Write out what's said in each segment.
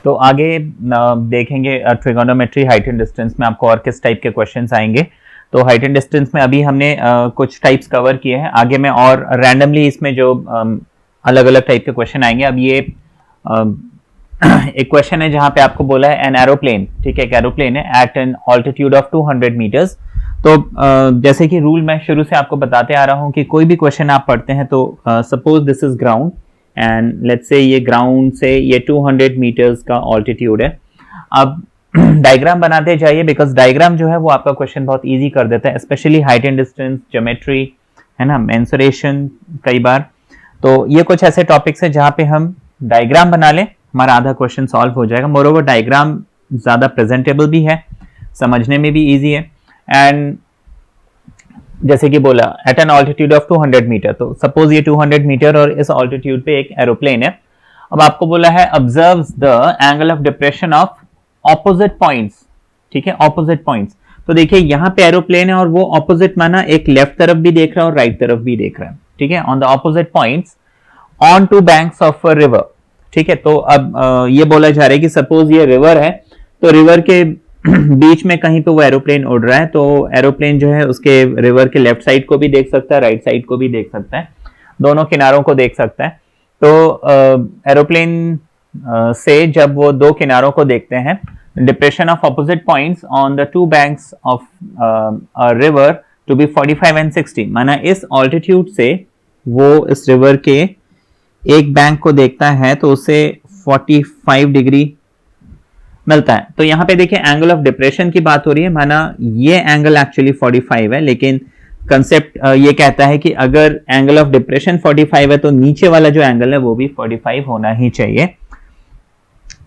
तो आगे देखेंगे ट्रिगोनोमेट्री हाइट एंड डिस्टेंस में आपको और किस टाइप के क्वेश्चंस आएंगे। तो हाइट एंड डिस्टेंस में अभी हमने कुछ टाइप्स कवर किए हैं, आगे में और रैंडमली इसमें जो अलग अलग टाइप के क्वेश्चन आएंगे। अब ये एक क्वेश्चन है जहां पे आपको बोला है एन एरोप्लेन, ठीक है, एक एरोप्लेन है at an altitude of 200 metres. तो जैसे कि रूल मैं शुरू से आपको बताते आ रहा हूं कि कोई भी क्वेश्चन आप पढ़ते हैं तो suppose this is ground and let's से ये ग्राउंड से ये 200 मीटर्स का ऑल्टीट्यूड है। अब डायग्राम बनाते जाइए, बिकॉज डायग्राम जो है वो आपका क्वेश्चन बहुत इजी कर देता है, specially height and distance, geometry, है ना, मेंसुरेशन कई बार। तो ये कुछ ऐसे टॉपिक्स है जहां पे हम डायग्राम बना लें, हमारा आधा क्वेश्चन सॉल्व हो जाएगा। मोरोवर डायग्राम ज्यादा प्रेजेंटेबल भी है, समझने में भी इजी है। एंड जैसे कि बोला at an altitude of 200 metre, तो सपोज ये 200 मीटर और इस ऑल्टीट्यूड पे एक एरोप्लेन है। अब आपको बोला है observe the angle of depression of opposite points, ठीक है, ऑपोजिट पॉइंट्स। तो देखिए यहाँ पे एरोप्लेन है और वो ऑपोजिट माना एक लेफ्ट तरफ भी देख रहा है और राइट तरफ भी देख रहा है, ठीक है, on the opposite points on two banks of a river, ठीक है। तो अब ये बोला जा रहा है कि सपोज ये रिवर है, तो रिवर के बीच में कहीं पे वो एरोप्लेन उड़ रहा है, तो एरोप्लेन जो है उसके रिवर के लेफ्ट साइड को भी देख सकता है, राइट साइड को भी देख सकता है, दोनों किनारों को देख सकता है। तो एरोप्लेन से जब वो दो किनारों को देखते हैं, depression of opposite points on the two banks of river to be 45 and 60, माना इस ऑल्टीट्यूड से वो इस रिवर के एक बैंक को देखता है तो उसे 45 डिग्री मिलता है। तो यहां पे देखिए एंगल ऑफ डिप्रेशन की बात हो रही है, माना ये एंगल एक्चुअली 45 है, लेकिन कंसेप्ट ये कहता है कि अगर एंगल ऑफ डिप्रेशन 45 है तो नीचे वाला जो एंगल है वो भी 45 होना ही चाहिए।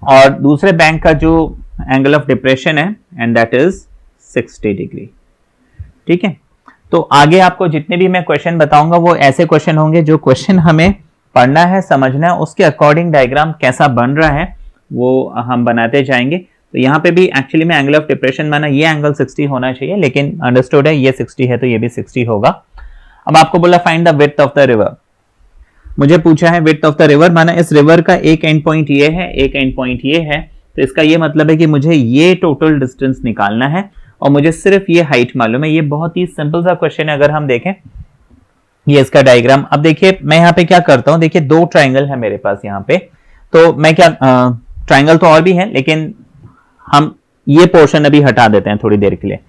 और दूसरे बैंक का जो एंगल ऑफ डिप्रेशन है एंड दैट इज 60 डिग्री, ठीक है। तो आगे आपको जितने भी मैं क्वेश्चन बताऊंगा वो ऐसे क्वेश्चन होंगे जो क्वेश्चन हमें पढ़ना है, समझना है, उसके अकॉर्डिंग डायग्राम कैसा बन रहा है वो हम बनाते जाएंगे। तो यहाँ पे भी एक्चुअली में एंगल ऑफ डिप्रेशन माना ये एंगल 60 होना चाहिए, लेकिन अंडरस्टूड है ये 60 है तो ये भी 60 होगा। अब आपको बोला find the width of the river, मुझे पूछा है विड्थ ऑफ द रिवर, माना इस रिवर का एक एंड पॉइंट ये है, एक एंड पॉइंट ये है, तो इसका ये मतलब है कि मुझे ये टोटल डिस्टेंस निकालना है और मुझे सिर्फ ये हाइट मालूम है। ये बहुत ही सिंपल सा क्वेश्चन है। अगर हम देखें ये इसका डायग्राम, अब देखिए मैं यहाँ पे क्या करता हूँ, देखिए दो ट्राइंगल है मेरे पास यहाँ पे, तो मैं क्या ट्राइंगल तो और भी है लेकिन हम ये पोर्शन अभी हटा देते हैं थोड़ी देर के लिए।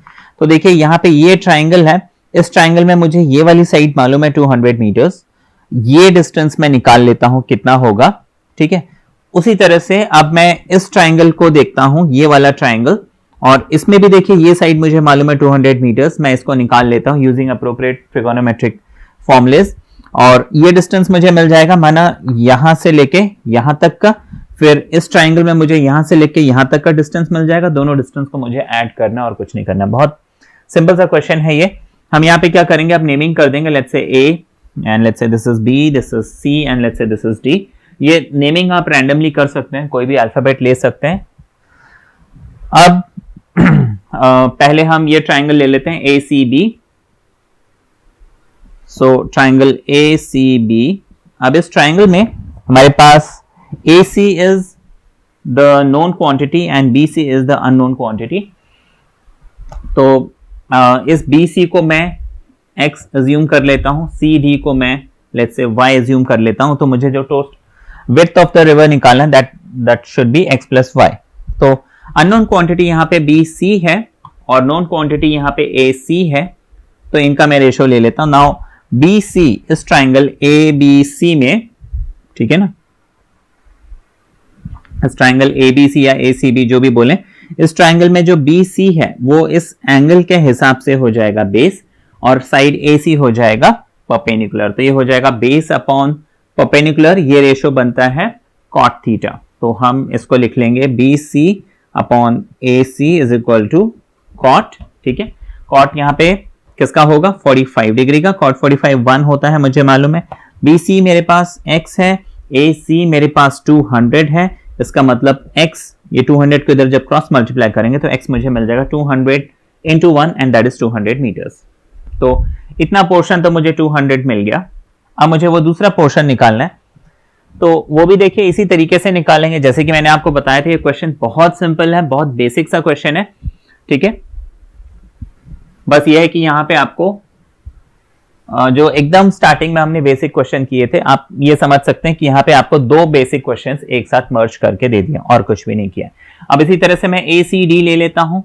तो देखिए यहाँ पे ये ट्राइंगल है, इस ट्राइंगल में मुझे ये वाली साइड मालूम है 200 मीटर्स, ये डिस्टेंस मैं निकाल लेता हूं कितना होगा, ठीक है। उसी तरह से अब मैं इस ट्राइंगल को देखता हूं, ये वाला ट्राइंगल, और इसमें भी देखिए ये साइड मुझे मालूम है 200 मीटर्स, मैं इसको निकाल लेता हूं यूजिंग अप्रोप्रिएट ट्रिगोनोमेट्रिक फॉर्मुलेज, और ये डिस्टेंस मुझे मिल जाएगा माना यहां से लेके यहां तक का, फिर इस ट्राइंगल में मुझे यहां से लेके यहां तक का डिस्टेंस मिल जाएगा। दोनों डिस्टेंस को मुझे ऐड करना और कुछ नहीं करना, बहुत सिंपल सा क्वेश्चन है ये। हम यहाँ पे क्या करेंगे, अब नेमिंग कर देंगे, let's say A and let's say this is B, this is C and let's say this is D. ये नेमिंग आप रैंडमली कर सकते हैं, कोई भी अल्फाबेट ले सकते हैं। अब पहले हम ये ट्राइंगल ले लेते हैं A C B, so triangle A C B. अब इस ट्राइंगल में हमारे पास AC is the known quantity and BC is the unknown quantity। तो इस BC को मैं X assume कर लेता हूं, CD को मैं let's say Y assume कर लेता हूं, तो मुझे जो width of the river निकालना है that should be X plus Y। तो unknown quantity यहाँ पे BC है और known quantity यहाँ पे AC है, तो इनका मैं रेशो ले लेता हूं। नाउ BC इस ट्राइंगल ABC में, ठीक है ना, इस ट्राइंगल ABC या ACB जो भी बोले, इस ट्राइंगल में जो BC है वो इस एंगल के हिसाब से हो जाएगा बेस और साइड AC हो जाएगा परपेंडिकुलर। तो ये हो जाएगा बेस अपॉन परपेंडिकुलर, ये रेशो बनता है कॉट थीटा। तो हम इसको लिख लेंगे BC upon AC is equal to cot, ठीक है। कॉट यहाँ पे किसका होगा, 45 डिग्री का। कॉट 45 1 होता है मुझे मालूम है। BC मेरे पास X है, AC मेरे पास 200 है, इसका मतलब x, ये 200 को इधर जब क्रॉस मल्टीप्लाई करेंगे तो x मुझे मिल जाएगा 200 into 1 and that is 200 metres. तो इतना पोर्शन तो मुझे 200 मिल गया। अब मुझे वो दूसरा पोर्शन निकालना है, तो वो भी देखिए इसी तरीके से निकालेंगे जैसे कि मैंने आपको बताया था। ये क्वेश्चन बहुत सिंपल है, बहुत बेसिक सा क्वेश्चन है, ठीक है। बस ये है कि यहाँ पे आपको जो एकदम स्टार्टिंग में हमने बेसिक क्वेश्चन किए थे, आप ये समझ सकते हैं कि यहाँ पे आपको दो बेसिक क्वेश्चंस एक साथ मर्ज करके दे दिए और कुछ भी नहीं किया। अब इसी तरह से मैं ACD ले लेता हूं,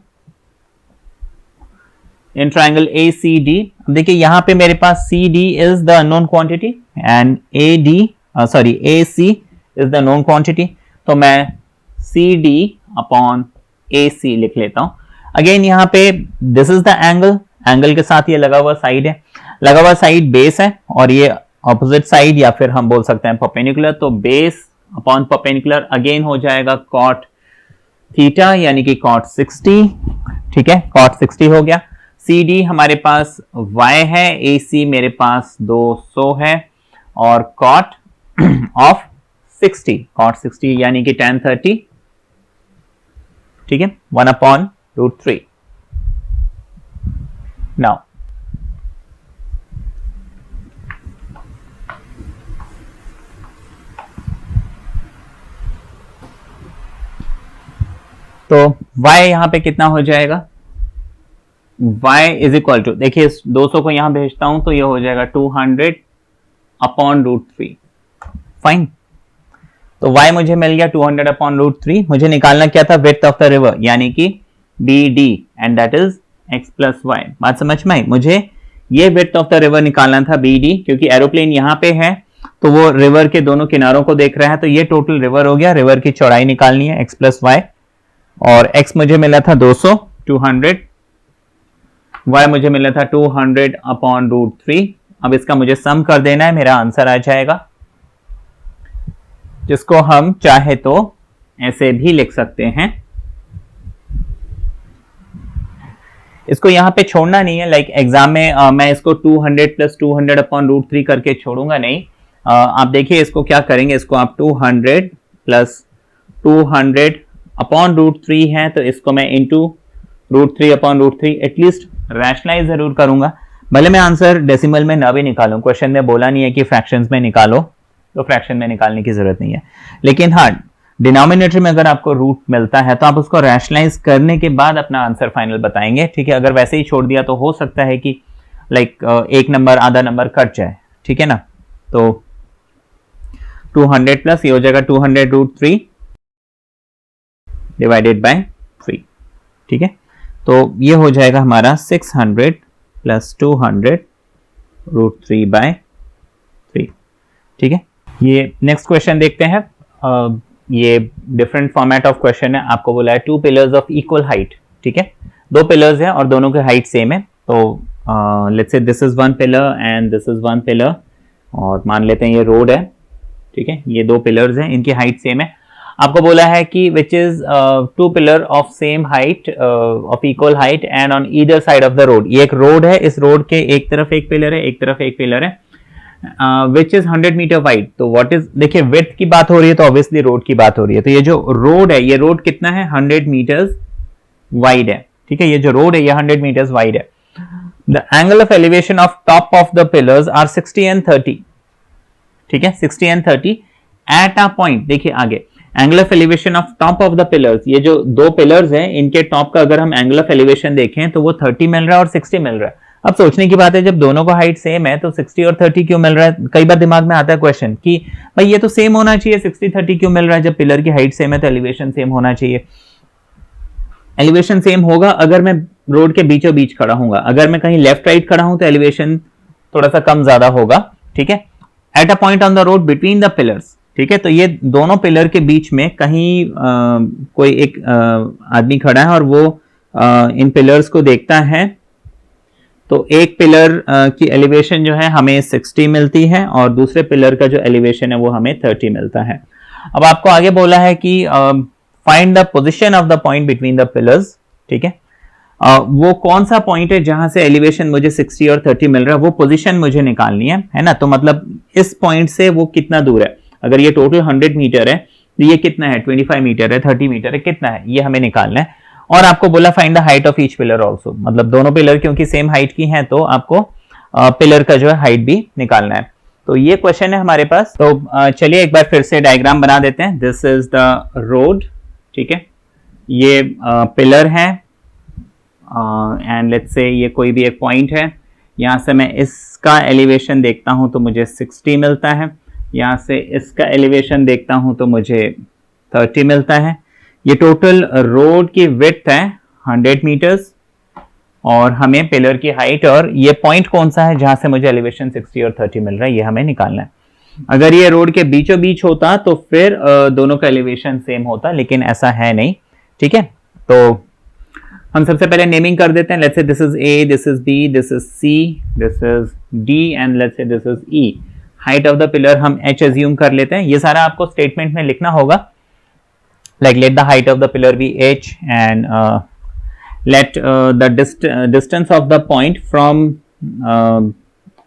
इन ट्राइंगल ACD। अब देखिए यहाँ पे मेरे पास CD is the unknown quantity and AC is the known quantity, तो मैं CD अपॉन AC लिख लेता हूं। अगेन यहाँ पे दिस इज द एंगल के साथ ये लगा हुआ साइड है, लगा हुआ साइड बेस है और ये ऑपोजिट साइड या फिर हम बोल सकते हैं परपेंडिकुलर, तो बेस अपॉन परपेंडिकुलर अगेन हो जाएगा कॉट थीटा यानी कि कॉट 60, ठीक है, कॉट 60 हो गया। CD हमारे पास y है, AC मेरे पास 200 है और कॉट ऑफ 60, कॉट 60 यानी कि tan 30, ठीक है, 1/√3। नाउ तो y यहां पे कितना हो जाएगा, y इज इक्वल टू, देखिए 200 को यहां भेजता हूं तो ये हो जाएगा 200/√3, फाइन। तो y मुझे मिल गया 200/√3। मुझे निकालना क्या था, विड्थ ऑफ द रिवर यानी कि BD and that is x plus y। बात समझ में आई, मुझे ये विड्थ ऑफ द रिवर निकालना था BD, क्योंकि एरोप्लेन यहां पे है तो वो रिवर के दोनों किनारों को देख रहा है, तो ये टोटल रिवर हो गया, रिवर की चौड़ाई निकालनी है x प्लस y, और x मुझे मिला था 200, 200, y मुझे मिला था 200/√3। अब इसका मुझे सम कर देना है, मेरा आंसर आ जाएगा, जिसको हम चाहे तो ऐसे भी लिख सकते हैं। इसको यहां पे छोड़ना नहीं है, लाइक एग्जाम में मैं इसको 200 + 200/√3 करके छोड़ूंगा नहीं। आप देखिए इसको क्या करेंगे, इसको आप 200 + 200/√3 है तो इसको मैं इंटू √3/√3 एटलीस्ट रैशनलाइज जरूर करूंगा, भले मैं आंसर डेसिमल में ना भी निकालूं। क्वेश्चन में बोला नहीं है कि फ्रैक्शंस में निकालो, तो फ्रैक्शन में निकालने की जरूरत नहीं है, लेकिन हाँ डिनोमिनेटर में अगर आपको रूट मिलता है तो आप उसको रैशनलाइज करने के बाद अपना आंसर फाइनल बताएंगे, ठीक है। अगर वैसे ही छोड़ दिया तो हो सकता है कि लाइक एक नंबर आधा नंबर कट जाए, ठीक है ना। तो 200 प्लस ये हो जाएगा 200√3 डिवाइडेड बाय 3, ठीक है। तो ये हो जाएगा हमारा 600 + 200√3/3, ठीक है। ये नेक्स्ट क्वेश्चन देखते हैं। ये डिफरेंट फॉर्मेट ऑफ क्वेश्चन है, आपको बोला है 2 पिलर्स ऑफ इक्वल हाइट, ठीक है, 2 पिलर्स हैं और दोनों की हाइट सेम है। तो let's say this is 1 pillar and this is 1 pillar, और मान लेते हैं ये रोड है, ठीक है, ये 2 पिलर्स हैं, इनकी हाइट सेम है। आपको बोला है कि which is 2 pillar of same height of equal height and on either side of the road. ये एक रोड है, इस रोड के एक तरफ एक पिलर है, एक तरफ एक पिलर है, विच इज 100 मीटर वाइड। तो व्हाट इज, देखिए विड्थ की बात हो रही है तो ऑब्वियसली रोड की बात हो रही है, तो ये जो रोड है, ये रोड कितना है, 100 मीटर्स वाइड है, ठीक है, ये जो रोड है ये 100 मीटर्स वाइड है। The angle of elevation of top of the pillars are 60 and 30, ठीक है, 60 and 30 एट अ पॉइंट। देखिए आगे angle of elevation of top of the pillars, ये जो 2 पिलर्स हैं इनके टॉप का अगर हम एंगल ऑफ एलिवेशन देखें तो वो 30 मिल रहा है और 60 मिल रहा है। अब सोचने की बात है, जब दोनों का हाइट सेम है तो 60 और 30 क्यों मिल रहा है। कई बार दिमाग में आता है क्वेश्चन कि भाई ये तो सेम होना चाहिए, 60-30 क्यों मिल रहा है, जब पिलर की हाइट सेम है तो एलिवेशन सेम होना चाहिए। एलिवेशन सेम होगा अगर मैं रोड के बीचों बीच खड़ा हूंगा, अगर मैं कहीं लेफ्ट राइट खड़ा हूं तो एलिवेशन थोड़ा सा कम ज्यादा होगा, ठीक है। At a point on the road between the pillars, ठीक है, तो ये दोनों पिलर के बीच में कहीं कोई एक आदमी खड़ा है और वो इन पिलर्स को देखता है, तो एक पिलर की एलिवेशन जो है हमें 60 मिलती है और दूसरे पिलर का जो एलिवेशन है वो हमें 30 मिलता है। अब आपको आगे बोला है कि find the position of the point between the pillars, ठीक है, वो कौन सा पॉइंट है जहां से एलिवेशन मुझे 60 और 30 मिल रहा है, वो पोजीशन मुझे निकालनी है ना। तो मतलब इस पॉइंट से वो कितना दूर है, अगर ये टोटल 100 मीटर है तो ये कितना है, 25 मीटर है, 30 मीटर है, कितना है, ये हमें निकालना है। और आपको बोला find the height of each pillar also, मतलब दोनों पिलर क्योंकि सेम हाइट की हैं तो आपको पिलर का जो है हाइट भी निकालना है। तो ये क्वेश्चन है हमारे पास। तो चलिए एक बार फिर से डायग्राम बना देते हैं। दिस इज द रोड, ठीक है, ये पिलर है एंड लेट्स से ये कोई भी एक पॉइंट है। यहाँ से मैं इसका एलिवेशन देखता हूँ तो मुझे 60 मिलता है, यहाँ से इसका एलिवेशन देखता हूँ तो मुझे 30 मिलता है। ये टोटल रोड की विड्थ है 100 मीटर्स और हमें पिलर की हाइट और ये पॉइंट कौन सा है जहां से मुझे एलिवेशन 60 और 30 मिल रहा है, ये हमें निकालना है। अगर ये रोड के बीचों बीच होता तो फिर दोनों का एलिवेशन सेम होता, लेकिन ऐसा है नहीं, ठीक है। तो हम सबसे पहले नेमिंग कर देते हैं। Let's say this is A, this is B, this is C, this is D and let's say this is E. Height of the pillar हम h अज्यूम कर लेते हैं। ये सारा आपको स्टेटमेंट में लिखना होगा। Like let the height of the pillar be h and let the distance of the point from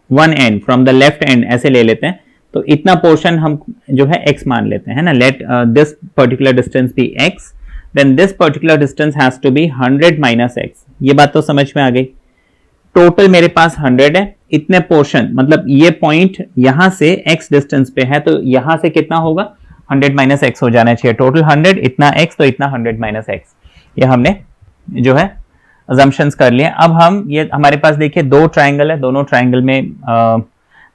one end, from the left end ऐसे ले लेते हैं। तो इतना पोर्शन हम जो है x मान लेते हैं ना। let this particular distance be x, then this particular distance has to be 100 minus x। ये बात तो समझ में आ गई। टोटल मेरे पास 100 है, इतने पोर्शन मतलब ये पॉइंट यहां से x डिस्टेंस पे है तो यहां से कितना होगा 100 माइनस एक्स हो जाना चाहिए। टोटल 100, इतना x तो इतना 100 माइनस एक्स, ये हमने जो है अजम्पशंस कर लिए। अब हम ये हमारे पास देखिए दो ट्राइंगल है, दोनों ट्राइंगल में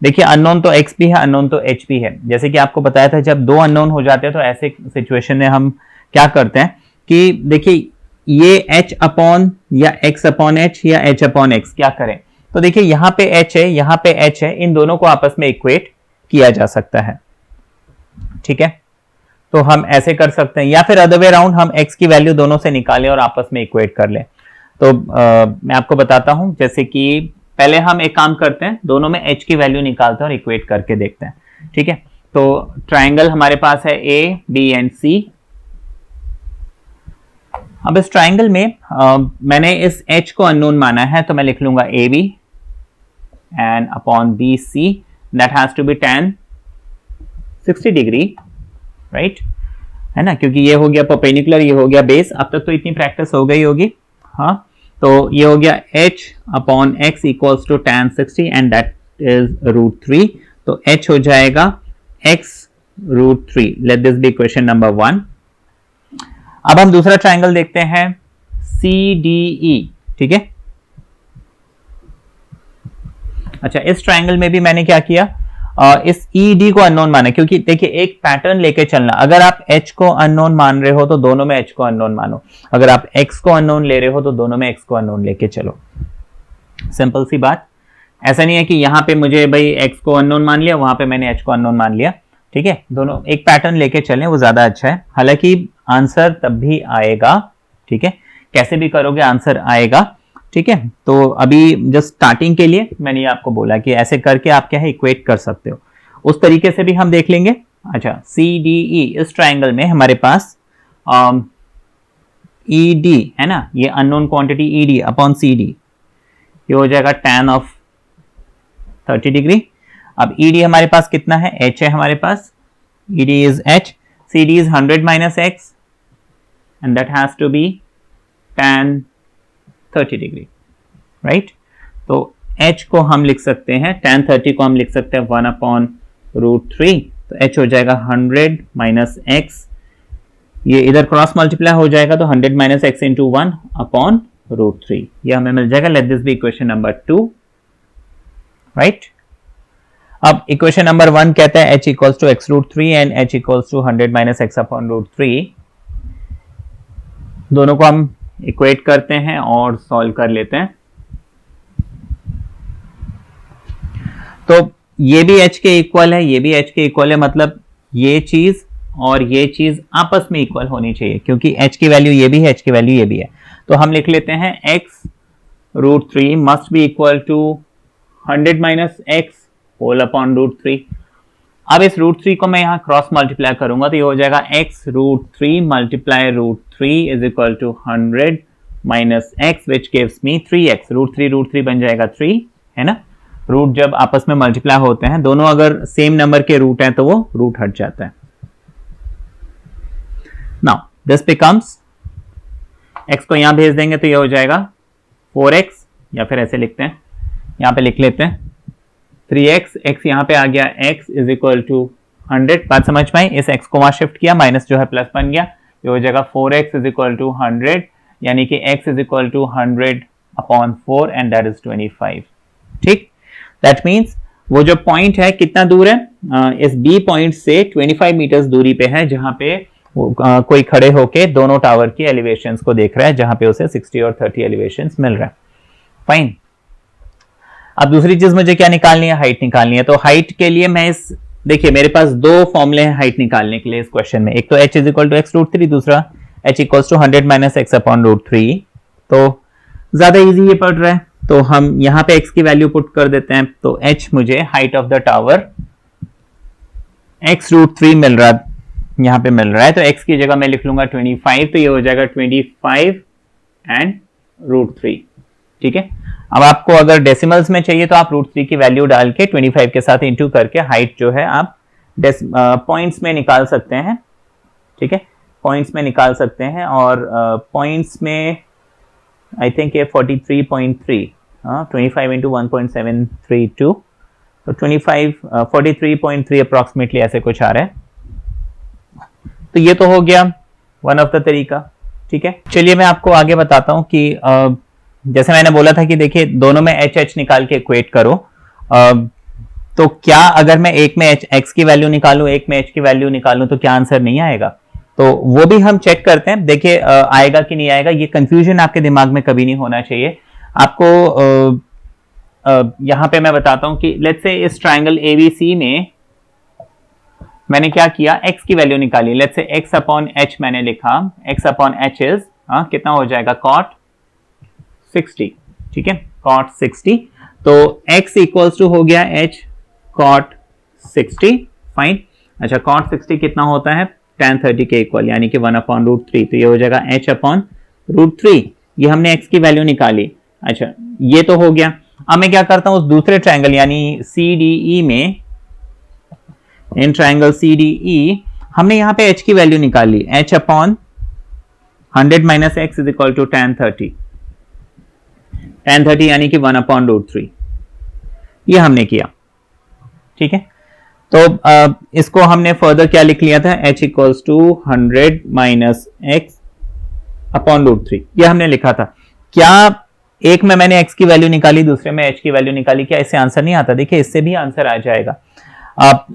देखिए अननोन तो x भी है, अननोन तो h भी है। जैसे कि आपको बताया था जब दो अननोन हो जाते हैं तो ऐसे सिचुएशन में हम क्या करते हैं कि देखिए ये h अपॉन या x अपॉन h या h अपॉन x क्या करें। तो देखिए यहाँ पे h है, यहाँ पे h है, इन दोनों को आपस में इक्वेट किया जा सकता है, ठीक है। तो हम ऐसे कर सकते हैं या फिर अदर वे राउंड हम x की वैल्यू दोनों से निकालें और आपस में इक्वेट कर लें। तो मैं आपको बताता हूं, जैसे कि पहले हम एक काम करते हैं, दोनों में h की वैल्यू निकालते हैं और इक्वेट करके देखते हैं, ठीक है। तो ट्राइंगल हमारे पास है a, b एंड c। अब इस ट्राइंगल में मैंने इस h को अननोन माना है तो मैं लिख लूंगा ab and upon bc that has to be tan 60 degree, right, है ना, क्योंकि ये हो गया परपेंडिकुलर, ये हो गया बेस। अब तक तो इतनी प्रैक्टिस हो गई होगी, हाँ। तो ये हो गया h upon x equals to tan 60 and that is √3। तो h हो जाएगा x √3। Let this be question number 1। अब हम दूसरा ट्राइंगल देखते हैं CDE, ठीक है। अच्छा, इस ट्राइंगल में भी मैंने क्या किया, इस ED को अननोन माना, क्योंकि देखिए एक पैटर्न लेके चलना। अगर आप H को अननोन मान रहे हो तो दोनों में H को अननोन मानो, अगर आप X को अननोन ले रहे हो तो दोनों में X को अननोन लेके चलो। सिंपल सी बात। ऐसा नहीं है कि यहाँ पे मुझे भाई X को अननोन मान लिया, वहां पे मैंने H को अननोन मान लिया, ठीक है। दोनों एक पैटर्न लेके चलें, वो ज्यादा अच्छा है। हालांकि आंसर तब भी आएगा, ठीक है, कैसे भी करोगे आंसर आएगा, ठीक है। तो अभी जस्ट स्टार्टिंग के लिए मैंने आपको बोला कि ऐसे करके आप क्या है इक्वेट कर सकते हो, उस तरीके से भी हम देख लेंगे। अच्छा, CDE इस ट्राइंगल में हमारे पास ED है ना, ये unknown quantity ED upon CD, ये हो जाएगा tan ऑफ 30 डिग्री। अब ED हमारे पास कितना है, H है हमारे पास, ED is H, CD is 100 minus x and that has to be tan 30 degree, right. तो h को हम लिख सकते हैं, tan 30 को हम लिख सकते हैं 1 अपॉन √3। तो h हो जाएगा 100 माइनस x, ये इधर क्रॉस मल्टीप्लाई हो जाएगा तो 100 माइनस x इंटू 1 अपॉन √3, ये हमें मिल जाएगा। Let this be equation number 2, right. अब इक्वेशन नंबर 1 कहता है h equals to x √3 and h equals to 100 minus x upon √3। दोनों को हम इक्वेट करते हैं और सॉल्व कर लेते हैं। तो ये भी h के इक्वल है, ये भी h के इक्वल है, मतलब ये चीज और ये चीज आपस में इक्वल होनी चाहिए, क्योंकि h की वैल्यू ये भी है, h की वैल्यू ये भी है। तो हम लिख लेते हैं x √3 must be equal to 100 minus x whole upon √3। अब इस √3 को मैं यहाँ क्रॉस मल्टीप्लाई करूंगा तो ये हो जाएगा x √3 multiply √3 is equal to 100 minus x which gives me 3x। √3 बन जाएगा 3, है ना। रूट जब आपस में मल्टीप्लाई होते हैं, दोनों अगर सेम नंबर के रूट हैं तो वो रूट हट जाता है। नाउ दिस बिकम्स, x को यहां भेज देंगे तो ये हो जाएगा 4x, या फिर ऐसे लिखते हैं, यहां पे लिख लेते हैं 3x, x यहाँ पे आ गया x इज इक्वल टू 100, बात समझ में आई। इस x को वहां शिफ्ट किया, माइनस जो है प्लस बन गया, ये हो जाएगा 4x इज इक्वल टू 100, यानी कि x is equal to 100/4 and that is 25। ठीक, दैट मीन्स वो जो पॉइंट है कितना दूर है, इस B पॉइंट से 25 मीटर्स दूरी पे है, जहां पे कोई खड़े होके दोनों टावर की एलिवेशंस को देख रहा है, जहां पे उसे 60 और 30 एलिवेशंस मिल रहा है। फाइन। अब दूसरी चीज मुझे क्या निकालनी है, हाइट निकालनी है। तो हाइट के लिए मैं देखिए मेरे पास दो फॉर्मूले हैं हाइट निकालने के लिए इस क्वेश्चन में, एक तो h is equal to x√3, दूसरा h equals to 100 minus x upon √3। तो ज्यादा इजी ये पड़ रहा है, तो हम यहां पे x की वैल्यू पुट कर देते हैं। तो h मुझे height of the tower x√3 मिल रहा है, यहां पे मिल रहा है, तो x की जगह मैं लिख लूंगा 25, तो ये हो जाएगा 25 एंड √3। ठीक है, अब आपको अगर डेसिमल्स में चाहिए तो आप √3 की वैल्यू डाल के 25 के साथ इंटू करके हाइट जो है आप पॉइंट्स में निकाल सकते हैं। ठीक है, पॉइंट्स में निकाल सकते हैं, और पॉइंट्स में आई थिंक ये 43.3, 25 इंटू 1.732, तो 43.3 अप्रॉक्सीमेटली ऐसे कुछ आ रहा है। तो ये तो हो गया वन ऑफ द तरीका। ठीक है, चलिए मैं आपको आगे बताता हूं कि जैसे मैंने बोला था कि देखिए दोनों में h निकाल के इक्वेट करो, तो क्या अगर मैं एक में x की वैल्यू निकालूं, एक में h की वैल्यू निकालूं, तो क्या आंसर नहीं आएगा? तो वो भी हम चेक करते हैं, देखिए आएगा कि नहीं आएगा। ये कंफ्यूजन आपके दिमाग में कभी नहीं होना चाहिए। आपको यहां पे मैं बताता हूं कि लेट्स से इस ट्राइंगल ABC में मैंने क्या किया, x की वैल्यू निकाली। Let's say x upon h मैंने लिखा, x अपॉन h इज कितना हो जाएगा, cot 60। ठीक है, cot 60, तो x इक्वल्स टू हो गया h cot 60। फाइन। अच्छा, cot 60 कितना होता है, tan 30 के इक्वल, यानी कि 1/√3, तो ये हो जाएगा h अपॉन √3। ये हमने x की वैल्यू निकाली। अच्छा, ये तो हो गया। अब मैं क्या करता हूं, उस दूसरे ट्रायंगल यानी CDE में, इन ट्रायंगल CDE हमने यहां पे h की वैल्यू निकाली, h upon 100 minus x is equal to tan 30, tan 30 यानी कि 1/√3, ये हमने किया। ठीक है, तो इसको हमने फर्दर क्या लिख लिया था, h equals to 100 minus x upon √3, ये हमने लिखा था। क्या एक में मैंने x की वैल्यू निकाली, दूसरे में h की वैल्यू निकाली, क्या इससे आंसर नहीं आता? देखिए इससे भी आंसर आ जाएगा।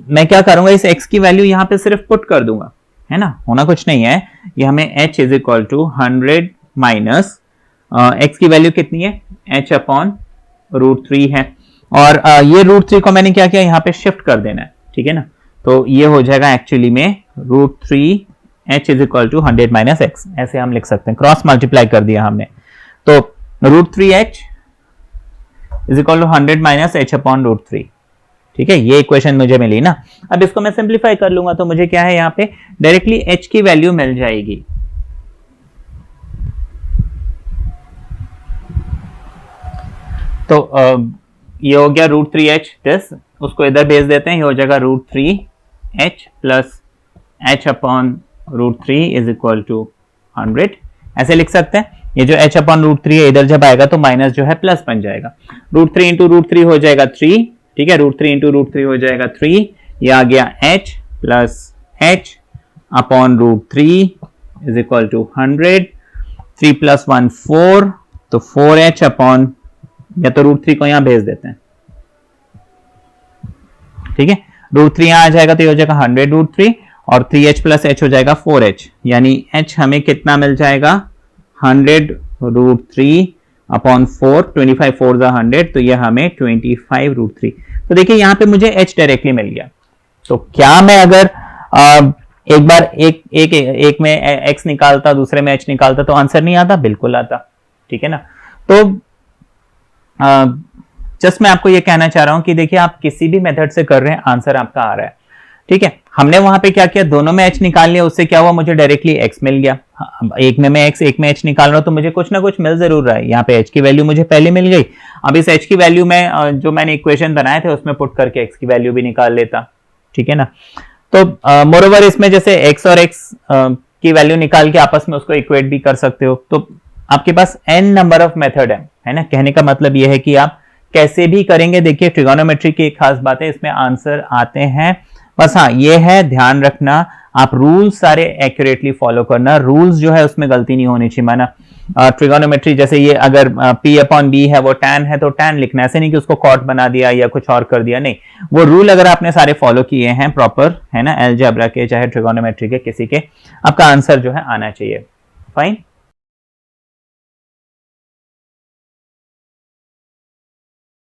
मैं क्या करूंगा, इस x की वैल्यू यहां पे सिर्फ पुट कर दूंगा, है ना, होना कुछ नहीं है। ये हमें h is equal to 100 minus x की वैल्यू कितनी है, h अपॉन √3 है, और ये √3 को मैंने क्या किया, यहाँ पे शिफ्ट कर देना है। ठीक है ना, तो ये हो जाएगा एक्चुअली में √3 h is equal to 100 minus x, ऐसे हम लिख सकते हैं, क्रॉस मल्टीप्लाई कर दिया हमने। तो √3h is equal to 100 minus h upon √3। ठीक है, ये इक्वेशन मुझे मिली ना। अब इसको मैं सिंप्लीफाई कर लूंगा, तो मुझे क्या है, यहाँ पे डायरेक्टली h की वैल्यू मिल जाएगी। तो ये हो गया √3h, दिस उसको इधर भेज देते हैं, ये हो जाएगा √3h plus h upon √3 is equal to 100, ऐसे लिख सकते हैं। ये जो h अपॉन √3 है, इधर जब आएगा तो माइनस जो है प्लस बन जाएगा। √3 इंटू √3 हो जाएगा 3। ठीक है, √3 इंटू √3 हो जाएगा 3, ये आ गया h plus h upon √3 is equal to 100, 3 plus 1 4, तो 4h अपॉन, या तो √3 को यहां भेज देते हैं। ठीक है, √3 यहां आ जाएगा तो ये हो जाएगा 100√3, और 3h प्लस h हो जाएगा 4h, यानी h हमें कितना मिल जाएगा, 100√3 अपॉन 4, 25 4 100, तो ये हमें 25√3। तो देखिए यहाँ पे मुझे h डायरेक्टली मिल गया। तो क्या मैं अगर एक बार एक में x निकालता, दूसरे में h निकालता, तो आंसर नहीं आता? बिल्कुल आता। ठीक है ना, तो जस्ट मैं आपको ये कहना चाह रहा हूं कि देखिए आप किसी भी मेथड से कर रहे हैं, आंसर आपका आ रहा है। ठीक है, हमने वहां पे क्या किया, दोनों में h निकाल लिया, उससे क्या हुआ, मुझे डायरेक्टली x मिल गया। एक में मैं x, एक में h निकाल रहा हूं, तो मुझे कुछ ना कुछ मिल जरूर रहा है। यहाँ पे h की वैल्यू मुझे पहले मिल गई, अब इस h की वैल्यू में जो मैंने इक्वेशन बनाए थे उसमें पुट करके x की वैल्यू भी निकाल लेता। ठीक है ना, तो मोरओवर इसमें जैसे x और x की वैल्यू निकाल के आपस में उसको इक्वेट भी कर सकते हो। तो आपके पास n नंबर ऑफ मेथड है ना। कहने का मतलब यह है कि आप कैसे भी करेंगे, देखिए ट्रिगोनोमेट्री की एक खास बात है, इसमें आंसर आते हैं। बस हाँ ये है ध्यान रखना, आप रूल्स सारे एक्यूरेटली फॉलो करना, रूल्स जो है उसमें गलती नहीं होनी चाहिए। माना ट्रिगोनोमेट्री जैसे ये अगर p अपॉन b है वो tan है तो tan लिखना, ऐसे नहीं कि उसको कॉट बना दिया या कुछ और कर दिया, नहीं, वो रूल अगर आपने सारे फॉलो किए हैं प्रॉपर, है ना, अलजेब्रा के चाहे ट्रिगोनोमेट्री के किसी के, आपका आंसर जो है आना चाहिए। फाइन।